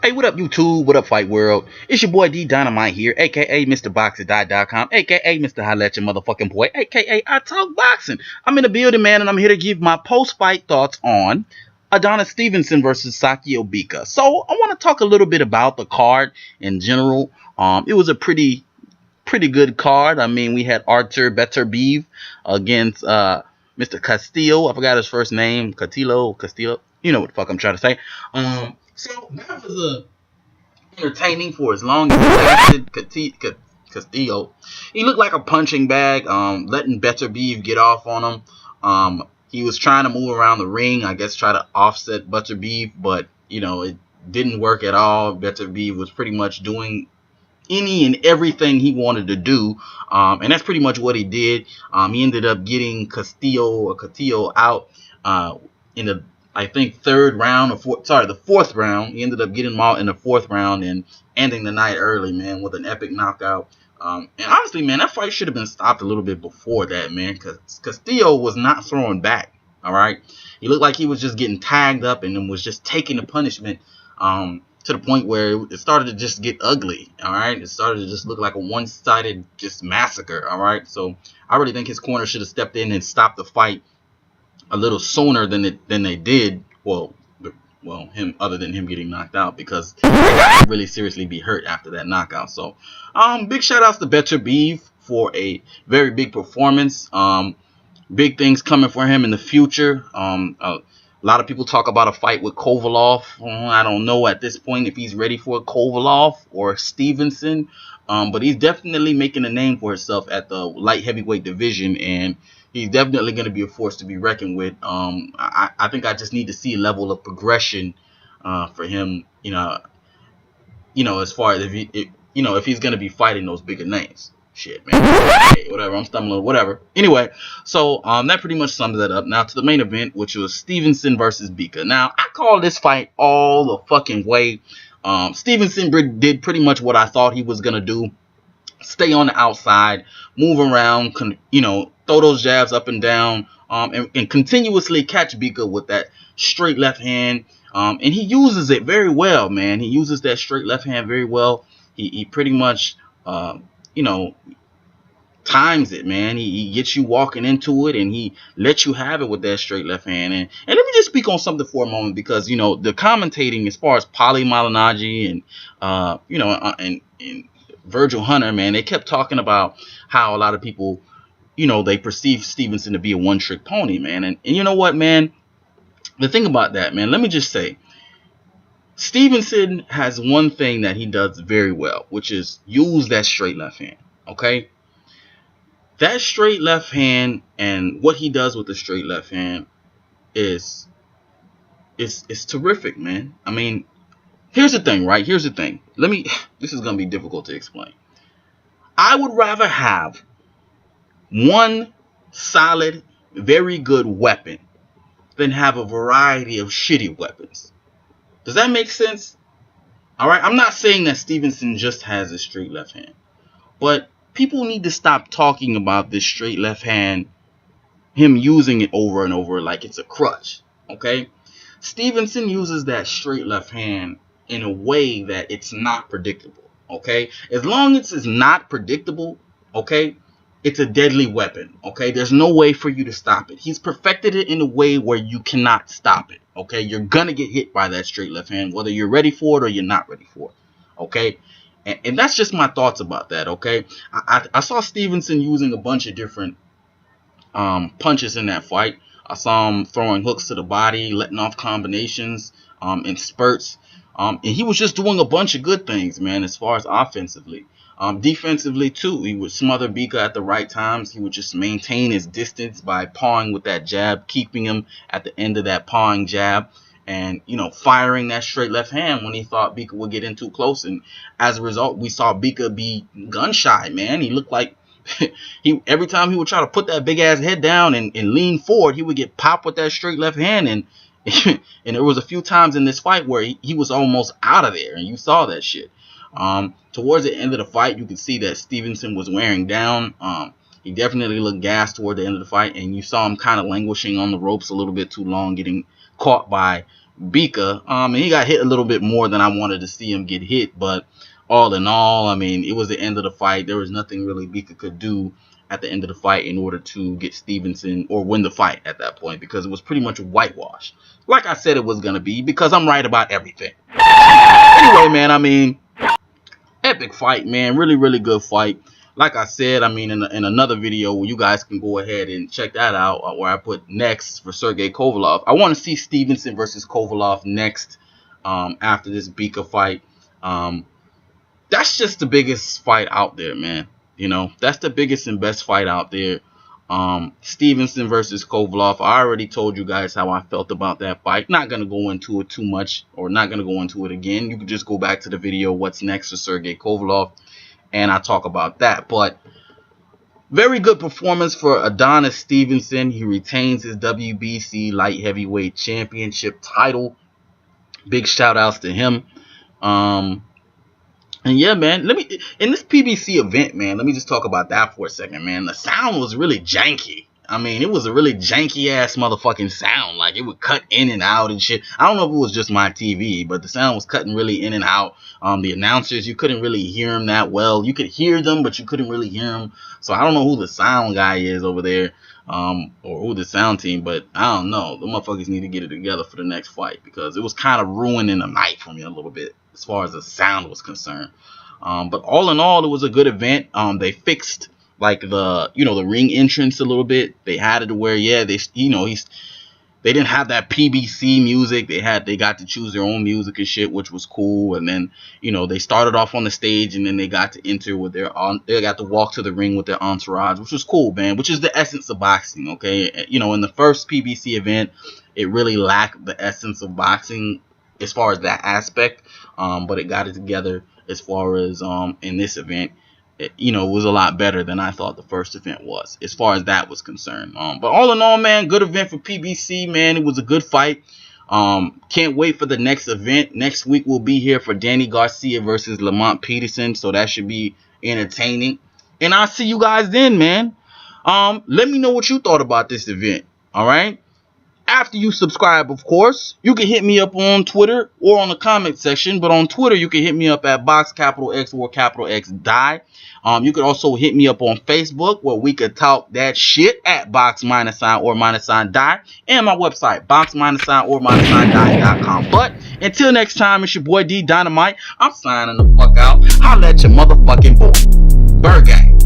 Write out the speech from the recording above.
Hey, what up, YouTube? What up, Fight World? It's your boy D Dynamite here, aka Mr. BoxingDie.com, aka Mr. Holla at your motherfucking boy, aka I Talk Boxing. I'm in the building, man, and I'm here to give my post-fight thoughts on Adonis Stevenson versus Sakio Bika. So I want to talk a little bit about the card in general. It was a pretty good card. I mean, we had Artur Beterbiev against Mr. Castillo. I forgot his first name. Castillo. You know what the fuck I'm trying to say. So that was entertaining for as long as it lasted. Castillo, he looked like a punching bag, letting Beterbiev get off on him. He was trying to move around the ring, I guess try to offset Beterbiev, but you know, it didn't work at all. Beterbiev was pretty much doing any and everything he wanted to do, and that's pretty much what he did. He ended up getting Castillo out in the, I think, the fourth round. He ended up getting him out in the fourth round and ending the night early, man, with an epic knockout. And honestly, man, that fight should have been stopped a little bit before that, man, because Castillo was not throwing back. All right, he looked like he was just getting tagged up and then was just taking the punishment to the point where it started to just get ugly. All right, it started to just look like a one-sided just massacre. All right, so I really think his corner should have stepped in and stopped the fight a little sooner than they did. Well, him, other than him getting knocked out, because he could really seriously be hurt after that knockout. So big shout outs to Beterbiev for a very big performance. Big things coming for him in the future. A lot of people talk about a fight with Kovalov. I don't know at this point if he's ready for a Kovalov or Stevenson, but he's definitely making a name for himself at the light heavyweight division, and he's definitely going to be a force to be reckoned with. I think I just need to see a level of progression for him, you know, as far as if he's going to be fighting those bigger names. Shit, man. Hey, whatever, I'm stumbling, whatever. Anyway, so that pretty much sums that up. Now to the main event, which was Stevenson versus Bika. Now, I call this fight all the fucking way. Stevenson did pretty much what I thought he was going to do. Stay on the outside, move around, throw those jabs up and down, and continuously catch Bika with that straight left hand. And he uses it very well, man. He uses that straight left hand very well. He pretty much, times it, man. He gets you walking into it, and he lets you have it with that straight left hand. And let me just speak on something for a moment, because the commentating as far as Paulie Malignaggi and Virgil Hunter, man, they kept talking about how a lot of people, they perceive Stevenson to be a one-trick pony, man. And you know what, man? The thing about that, man, let me just say, Stevenson has one thing that he does very well, which is use that straight left hand, okay? That straight left hand and what he does with the straight left hand is terrific, man. I mean, here's the thing, right? Here's the thing. This is going to be difficult to explain. I would rather have one solid, very good weapon than have a variety of shitty weapons. Does that make sense? All right. I'm not saying that Stevenson just has a straight left hand, but people need to stop talking about this straight left hand, him using it over and over like it's a crutch. Okay. Stevenson uses that straight left hand in a way that it's not predictable. Okay. As long as it's not predictable, okay, it's a deadly weapon. Okay. There's no way for you to stop it. He's perfected it in a way where you cannot stop it. Okay. You're going to get hit by that straight left hand, whether you're ready for it or you're not ready for it. Okay. And that's just my thoughts about that. Okay. I saw Stevenson using a bunch of different punches in that fight. I saw him throwing hooks to the body, letting off combinations in spurts. And he was just doing a bunch of good things, man, as far as offensively. Defensively, too, he would smother Bika at the right times. He would just maintain his distance by pawing with that jab, keeping him at the end of that pawing jab, and, firing that straight left hand when he thought Bika would get in too close. And as a result, we saw Bika be gun shy, man. He looked like every time he would try to put that big ass head down and lean forward, he would get popped with that straight left hand. And there was a few times in this fight where he was almost out of there, and you saw that shit. Towards the end of the fight, you could see that Stevenson was wearing down. He definitely looked gassed toward the end of the fight, and you saw him kind of languishing on the ropes a little bit too long, getting caught by Bika. And he got hit a little bit more than I wanted to see him get hit, but all in all, I mean, it was the end of the fight. There was nothing really Bika could do at the end of the fight in order to get Stevenson or win the fight at that point, because it was pretty much a whitewash, like I said it was gonna be, because I'm right about everything. Anyway, man, I mean, epic fight, man. Really good fight. Like I said, I mean, in another video where you guys can go ahead and check that out, where I put next for Sergey Kovalev. I want to see Stevenson versus Kovalev next, after this Bika fight. That's just the biggest fight out there, man. You know, that's the biggest and best fight out there. Stevenson versus Kovalev. I already told you guys how I felt about that fight. Not going to go into it too much, or not going to go into it again. You can just go back to the video, what's next for Sergey Kovalev, and I talk about that. But very good performance for Adonis Stevenson. He retains his WBC light heavyweight championship title. Big shout outs to him. And yeah, man, in this PBC event, man, let me just talk about that for a second, man. The sound was really janky. I mean, it was a really janky ass motherfucking sound. Like, it would cut in and out and shit. I don't know if it was just my TV, but the sound was cutting really in and out. The announcers, you couldn't really hear them that well. You could hear them, but you couldn't really hear them. So I don't know who the sound guy is over there, or who the sound team, but I don't know. The motherfuckers need to get it together for the next fight, because it was kind of ruining the night for me a little bit as far as the sound was concerned. But all in all, it was a good event. They fixed like the ring entrance a little bit. They had it to where, yeah, they didn't have that PBC music. They got to choose their own music and shit, which was cool. And then, they started off on the stage, and then they got to enter with they got to walk to the ring with their entourage, which was cool, man, which is the essence of boxing. Okay. In the first PBC event, it really lacked the essence of boxing as far as that aspect. But it got it together as far as, in this event. It was a lot better than I thought the first event was, as far as that was concerned. But all in all, man, good event for PBC, man. It was a good fight. Can't wait for the next event. Next week we'll be here for Danny Garcia versus Lamont Peterson, so that should be entertaining. And I'll see you guys then, man. Let me know what you thought about this event. All right. After you subscribe, of course, you can hit me up on Twitter or on the comment section. But on Twitter, you can hit me up at BoxX or XDie. You can also hit me up on Facebook, where we could talk that shit at box-or-die, and my website, box-or-die.com. But until next time, it's your boy D Dynamite. I'm signing the fuck out. Holla at your motherfucking boy. Bird gang.